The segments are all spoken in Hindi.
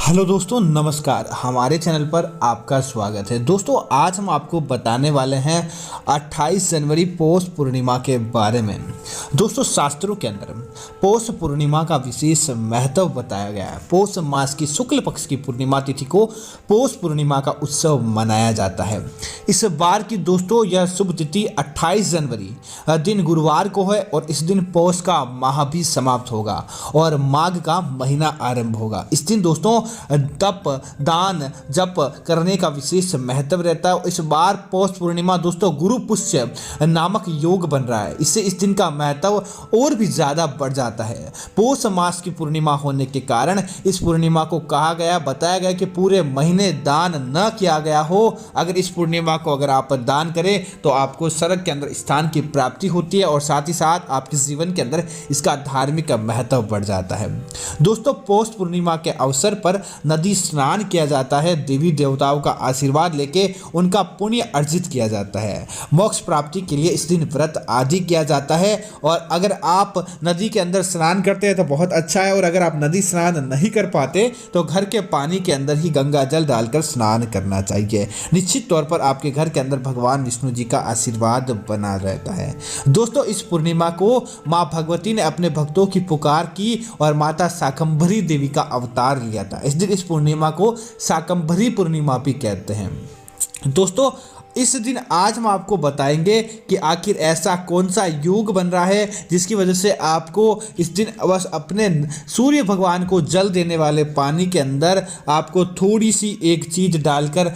हेलो दोस्तों, नमस्कार। हमारे चैनल पर आपका स्वागत है। दोस्तों, आज हम आपको बताने वाले हैं 28 जनवरी पौष पूर्णिमा के बारे में। दोस्तों, शास्त्रों के अंदर पौष पूर्णिमा का विशेष महत्व बताया गया है। पौष मास की शुक्ल पक्ष की पूर्णिमा तिथि को पौष पूर्णिमा का उत्सव मनाया जाता है। इस बार की दोस्तों यह शुभ तिथि 28 जनवरी दिन गुरुवार को है और इस दिन पौष का माह भी समाप्त होगा और माघ का महीना आरंभ होगा। इस दिन दोस्तों तप, दान, जप करने का विशेष महत्व रहता है। इस बार पौष पूर्णिमा दोस्तों गुरु पुष्य नामक योग बन रहा है। इससे इस दिन का महत्व और भी ज्यादा बढ़ जाता है। पौष मास की पूर्णिमा होने के कारण इस पूर्णिमा को बताया गया कि पूरे महीने दान न किया गया हो। अगर इस पूर्णिमा को आप दान करें तो आपको स्वर्ग के अंदर स्थान की प्राप्ति होती है और साथ ही साथ आपके जीवन के अंदर इसका धार्मिक महत्व बढ़ जाता है। दोस्तों, पौष पूर्णिमा के अवसर पर नदी स्नान किया जाता है। देवी देवताओं का आशीर्वाद लेके उनका पुण्य अर्जित किया जाता है। मोक्ष प्राप्ति के लिए इस दिन व्रत आदि किया जाता है। और अगर आप नदी के अंदर स्नान करते हैं तो बहुत अच्छा है, और अगर आप नदी स्नान नहीं कर पाते तो घर के पानी के अंदर ही गंगा जल डालकर स्नान करना चाहिए। निश्चित तौर पर आपके घर के अंदर भगवान विष्णु जी का आशीर्वाद बना रहता है। दोस्तों, इस पूर्णिमा को माँ भगवती ने अपने भक्तों की पुकार की और माता शाकंभरी देवी का अवतार लिया था। इस दिन इस पूर्णिमा को शाकंभरी पूर्णिमा भी कहते हैं। दोस्तों, इस दिन आज हम आपको बताएंगे कि आखिर ऐसा कौन सा योग बन रहा है जिसकी वजह से आपको इस दिन बस अपने सूर्य भगवान को जल देने वाले पानी के अंदर आपको थोड़ी सी एक चीज डालकर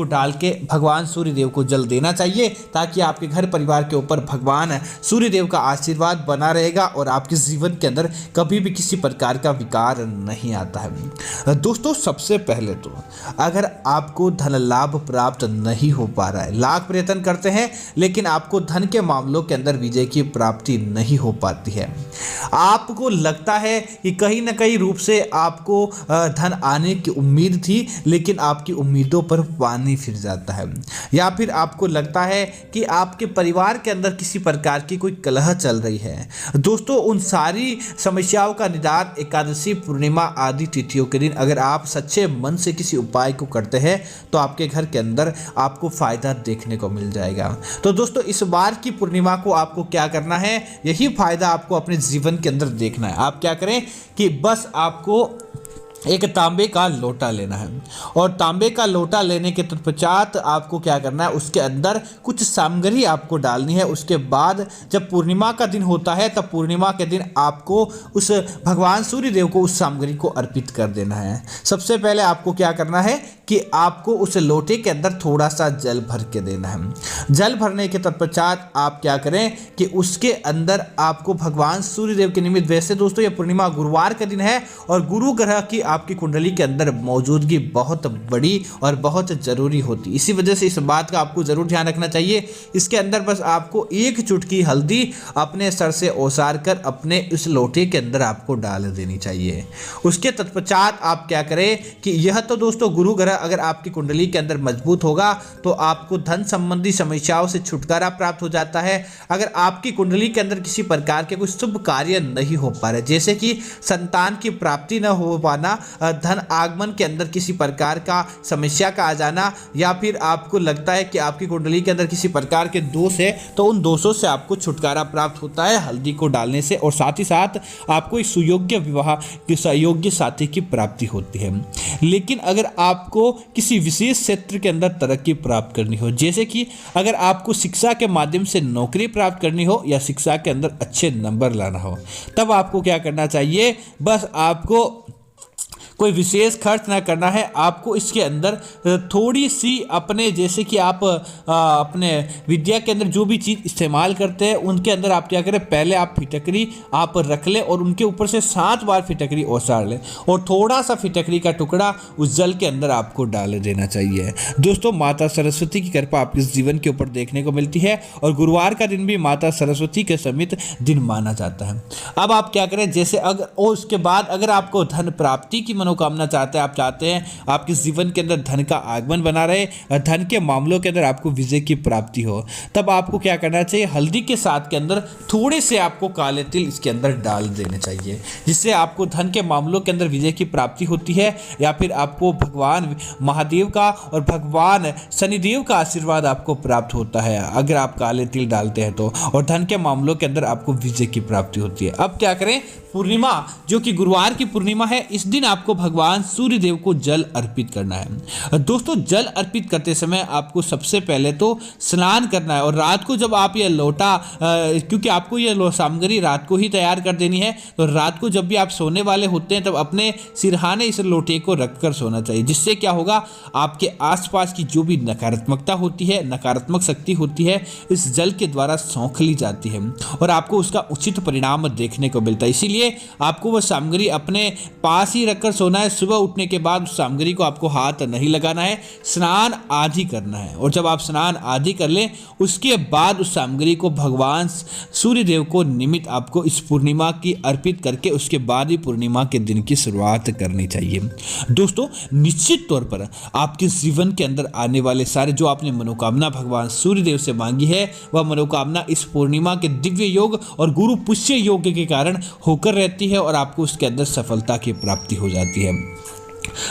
डाल के भगवान सूर्य देव को जल देना चाहिए, ताकि आपके घर परिवार के ऊपर भगवान सूर्य देव का आशीर्वाद बना रहेगा और आपके जीवन के अंदर कभी भी किसी प्रकार का विकार नहीं आता है। दोस्तों, सबसे पहले तो अगर आपको धन लाभ प्राप्त नहीं हो पा लाख प्रयत्न करते हैं लेकिन आपको धन के मामलों के अंदर विजय की प्राप्ति नहीं हो पाती है, आपको लगता है कि कहीं ना कहीं रूप से आपको धन आने की उम्मीद थी लेकिन आपकी उम्मीदों पर पानी फिर जाता है, या फिर आपको लगता है कि आपके परिवार के अंदर किसी प्रकार की कोई कलह चल रही है। दोस्तों, उन सारी समस्याओं का निदान एकादशी, पूर्णिमा आदि तिथियों के दिन अगर आप सच्चे मन से किसी उपाय को करते हैं तो आपके घर के अंदर आपको फायदा देखने को मिल जाएगा। तो दोस्तों, इस बार की पूर्णिमा को आपको क्या करना है, यही फायदा आपको अपने जीवन के अंदर देखना है। आप क्या करें कि बस आपको एक तांबे का लोटा लेना है और तांबे का लोटा लेने के तत्पश्चात आपको क्या करना है, उसके अंदर कुछ सामग्री आपको डालनी है। उसके बाद जब पूर्णिमा का दिन होता है तब पूर्णिमा के दिन आपको उस भगवान सूर्य देव को उस सामग्री को अर्पित कर देना है। सबसे पहले आपको क्या करना है कि आपको उस लोटे के अंदर थोड़ा सा जल भर के देना है। जल भरने के तत्पश्चात आप क्या करें कि उसके अंदर आपको भगवान सूर्य देव के निमित्त, वैसे दोस्तों यह पूर्णिमा गुरुवार का दिन है और गुरु ग्रह की आपकी कुंडली के अंदर मौजूदगी बहुत बड़ी और बहुत जरूरी होती है। इसी वजह से इस बात का आपको जरूर ध्यान रखना चाहिए। इसके अंदर बस आपको एक चुटकी हल्दी अपने सर से ओसार कर अपने उस लोटे के अंदर आपको डाल देनी चाहिए। उसके तत्पश्चात आप क्या करें कि यह तो दोस्तों गुरु ग्रह अगर आपकी कुंडली के अंदर मजबूत होगा तो आपको धन संबंधी समस्याओं से छुटकारा प्राप्त हो जाता है। अगर आपकी कुंडली के अंदर किसी प्रकार के कोई शुभ कार्य नहीं हो पा रहे, जैसे कि संतान की प्राप्ति न हो पाना, धन आगमन के अंदर किसी प्रकार का समस्या का आ जाना, या फिर आपको लगता है कि आपकी कुंडली के अंदर किसी प्रकार के दोष है, तो उन दोषों से आपको छुटकारा प्राप्त होता है हल्दी को डालने से। और साथ ही साथ आपको एक सुयोग्य विवाह योग्य साथी की प्राप्ति होती है। लेकिन अगर आपको किसी विशेष क्षेत्र के अंदर तरक्की प्राप्त करनी हो, जैसे कि अगर आपको शिक्षा के माध्यम से नौकरी प्राप्त करनी हो या शिक्षा के अंदर अच्छे नंबर लाना हो, तब आपको क्या करना चाहिए, बस आपको कोई विशेष खर्च ना करना है। आपको इसके अंदर थोड़ी सी अपने, जैसे कि आप अपने विद्या के अंदर जो भी चीज़ इस्तेमाल करते हैं उनके अंदर आप क्या करें, पहले आप फिटकरी आप रख लें और उनके ऊपर से 7 बार फिटकरी ओसार लें और थोड़ा सा फिटकरी का टुकड़ा उस जल के अंदर आपको डाल देना चाहिए। दोस्तों, माता सरस्वती की कृपा आपके जीवन के ऊपर देखने को मिलती है और गुरुवार का दिन भी माता सरस्वती के समित दिन माना जाता है। अब आप क्या करें, जैसे अगर और उसके बाद अगर आपको धन प्राप्ति की मनोकामना चाहते हैं, आप चाहते हैं आपके जीवन के अंदर धन का आगमन बना रहे, धन के मामलों के अंदर आपको विजय की प्राप्ति हो, तब आपको क्या करना चाहिए, हल्दी के साथ के अंदर थोड़े से आपको काले तिल इसके अंदर डाल देने चाहिए, जिससे आपको धन के मामलों के अंदर विजय की प्राप्ति होती है, या फिर आपको भगवान महादेव का और भगवान शनिदेव का आशीर्वाद आपको प्राप्त होता है अगर आप काले तिल डालते हैं तो, और धन के मामलों के अंदर आपको विजय की प्राप्ति होती है। अब क्या करें, पूर्णिमा जो कि गुरुवार की पूर्णिमा है, इस दिन आपको भगवान सूर्य देव को जल अर्पित करना है। दोस्तों जल अर्पित करते समय आपको सबसे पहले तो स्नान करना है, और रात को जब आप ये लोटा, क्योंकि आपको ये सामग्री रात को ही तैयार कर देनी है, तो रात को जब भी आप सोने वाले होते हैं तब अपने सिरहाने इस लोटे को रखकर सोना चाहिए, जिससे क्या होगा, आपके आसपास की जो भी नकारात्मकता होती है, नकारात्मक शक्ति होती है, इस जल के द्वारा सौंख ली जाती है और आपको उसका उचित परिणाम देखने को मिलता है। इसीलिए आपको वह सामग्री अपने पास ही रखकर सोना है। सुबह उठने के बाद उस सामग्री को आपको हाथ नहीं लगाना है, स्नान आदि करना है, और जब आप स्नान आदि कर लें उसके बाद उस सामग्री को भगवान सूर्य देव को निमित्त आपको इस पूर्णिमा की अर्पित करके उसके बाद ही पूर्णिमा के दिन की शुरुआत करनी चाहिए। दोस्तों निश्चित तौर पर आपके जीवन के अंदर आने वाले सारे जो आपने मनोकामना भगवान सूर्य देव से मांगी है, वह मनोकामना इस पूर्णिमा के दिव्य योग और गुरु पुष्य योग के कारण होकर रहती है, और आपको उसके अंदर सफलता की प्राप्ति हो जाती है।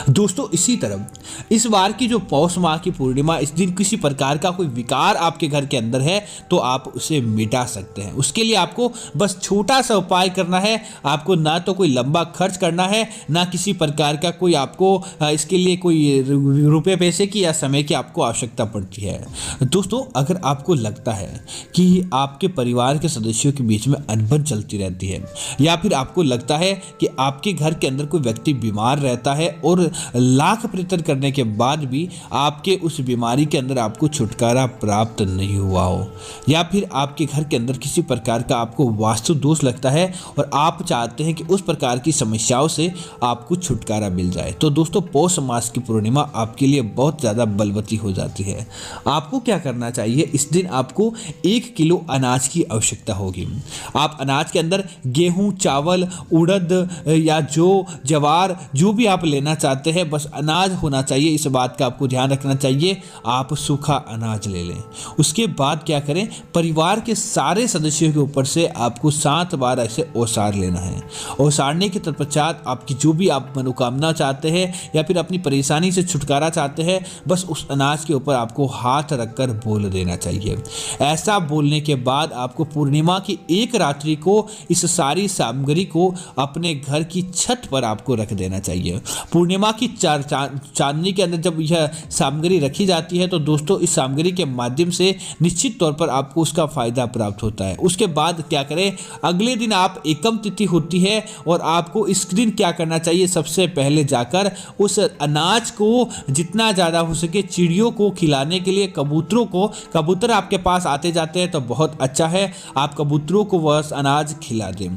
दोस्तों इसी तरह इस बार की जो पौष माह की पूर्णिमा, इस दिन किसी प्रकार का कोई विकार आपके घर के अंदर है तो आप उसे मिटा सकते हैं। उसके लिए आपको बस छोटा सा उपाय करना है, आपको ना तो कोई लंबा खर्च करना है, ना किसी प्रकार का कोई आपको इसके लिए कोई रुपए पैसे की या समय की आपको आवश्यकता पड़ती है। दोस्तों अगर आपको लगता है कि आपके परिवार के सदस्यों के बीच में अनबन चलती रहती है, या फिर आपको लगता है कि आपके घर के अंदर कोई व्यक्ति बीमार रहता है और लाख प्रयत्न करने के बाद भी आपके उस बीमारी के अंदर आपको छुटकारा प्राप्त नहीं हुआ हो, या फिर आपके घर के अंदर किसी प्रकार का आपको वास्तु दोष लगता है और आप चाहते हैं कि उस प्रकार की समस्याओं से आपको छुटकारा मिल जाए, तो दोस्तों पौष मास की पूर्णिमा आपके लिए बहुत ज़्यादा बलवती हो जाती है। आपको क्या करना चाहिए, इस दिन आपको 1 किलो अनाज की आवश्यकता होगी। आप अनाज के अंदर गेहूँ, चावल, उड़द या जौ, जवार जो भी आप लेना चाहते हैं, बस अनाज होना चाहिए, इस बात का आपको ध्यान रखना चाहिए। आप सूखा अनाज ले लें। उसके बाद क्या करें, परिवार के सारे सदस्यों के ऊपर से आपको 7 बार ऐसे ओसार लेना है। ओसारने के तत्पश्चात आपकी जो भी आप मनोकामना चाहते हैं या फिर अपनी परेशानी से छुटकारा चाहते हैं, बस उस अनाज के ऊपर आपको हाथ रखकर बोल देना चाहिए। ऐसा बोलने के बाद आपको पूर्णिमा की एक रात्रि को इस सारी सामग्री को अपने घर की छत पर आपको रख देना चाहिए। पूर्णिमा की चांदनी के अंदर जब यह सामग्री रखी जाती है तो दोस्तों इस सामग्री के माध्यम से निश्चित तौर पर आपको उसका फायदा प्राप्त होता है। उसके बाद क्या करें, अगले दिन आप एकम तिथि होती है और आपको इस दिन क्या करना चाहिए, सबसे पहले जाकर उस अनाज को जितना ज़्यादा हो सके चिड़ियों को खिलाने के लिए, कबूतरों को, कबूतर आपके पास आते जाते हैं तो बहुत अच्छा है, आप कबूतरों को वह अनाज खिला दें।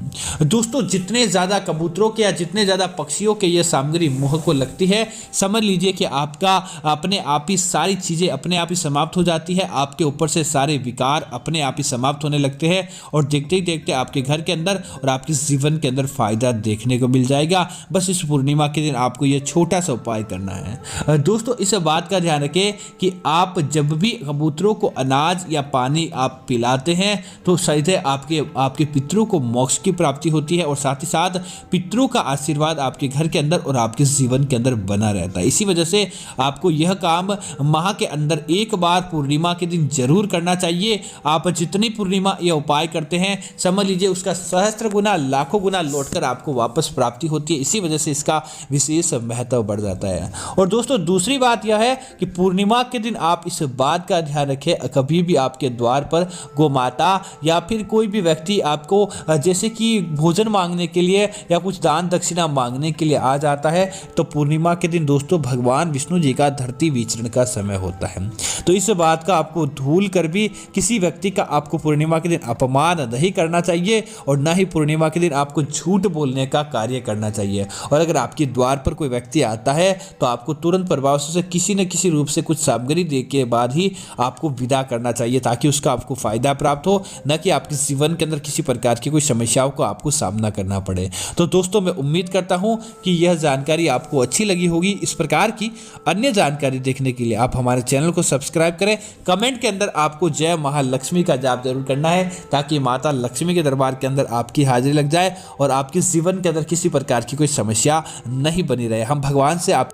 दोस्तों जितने ज़्यादा कबूतरों के या जितने ज़्यादा पक्षियों के ये सामग्री मुँह को लगती है, समझ लीजिए कि आपका अपने आप ही सारी चीज़ें अपने आप ही समाप्त हो जाती है, आपके ऊपर से सारे विकार अपने आप ही समाप्त होने लगते हैं और देखते ही देखते आपके घर के अंदर और आपके जीवन के अंदर फायदा देखने को मिल जाएगा। बस इस पूर्णिमा के दिन आपको यह छोटा सा उपाय करना है। दोस्तों इस बात का ध्यान रखें कि आप जब भी कबूतरों को अनाज या पानी आप पिलाते हैं तो सीधे आपके पितरों को मोक्ष की प्राप्ति होती है और साथ ही साथ पितरों का आशीर्वाद आपके घर के अंदर और आपके जीवन के अंदर बना रहता है। इसी वजह से आपको यह काम माह के अंदर एक बार पूर्णिमा के दिन जरूर करना चाहिए। आप जितनी पूर्णिमा यह उपाय करते हैं, समझ लीजिए उसका सहस्त्र गुना, लाखों गुना लौटकर आपको वापस प्राप्ति होती है। इसी वजह से इसका विशेष महत्व बढ़ जाता है। और दोस्तों दूसरी बात यह है कि पूर्णिमा के दिन आप इस बात का ध्यान रखें, कभी भी आपके द्वार पर गोमाता या फिर कोई भी व्यक्ति आपको जैसे कि भोजन मांगने के लिए या कुछ दान दक्षिणा मांगने के लिए आ जाता है, तो पूर्णिमा के दिन दोस्तों भगवान विष्णु जी का धरती विचरण का समय होता है। तो इस बात का आपको भूल कर भी किसी व्यक्ति का आपको पूर्णिमा के दिन अपमान नहीं करना चाहिए और न ही पूर्णिमा के दिन आपको झूठ बोलने का कार्य करना चाहिए। और अगर आपके द्वार पर कोई व्यक्ति आता है तो आपको तुरंत प्रभाव से किसी न किसी रूप से कुछ सामग्री दे के बाद ही आपको विदा करना चाहिए, ताकि उसका आपको फायदा प्राप्त हो, न कि आपके जीवन के अंदर किसी प्रकार की कोई समस्याओं को आपको सामना करना पड़े। तो दोस्तों मैं उम्मीद करता हूं कि यह जानकारी आपको अच्छी लगी होगी। इस प्रकार की अन्य जानकारी देखने के लिए आप हमारे चैनल को सब्सक्राइब करें। कमेंट के अंदर आपको जय महालक्ष्मी का जाप जरूर करना है, ताकि माता लक्ष्मी के दरबार के अंदर आपकी हाजिरी लग जाए और आपके जीवन के अंदर किसी प्रकार की कोई समस्या नहीं बनी रहे। हम भगवान से आप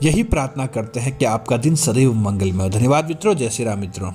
यही प्रार्थना करते हैं कि आपका दिन सदैव मंगलमय हो। धन्यवाद मित्रों। जय श्री राम मित्रों।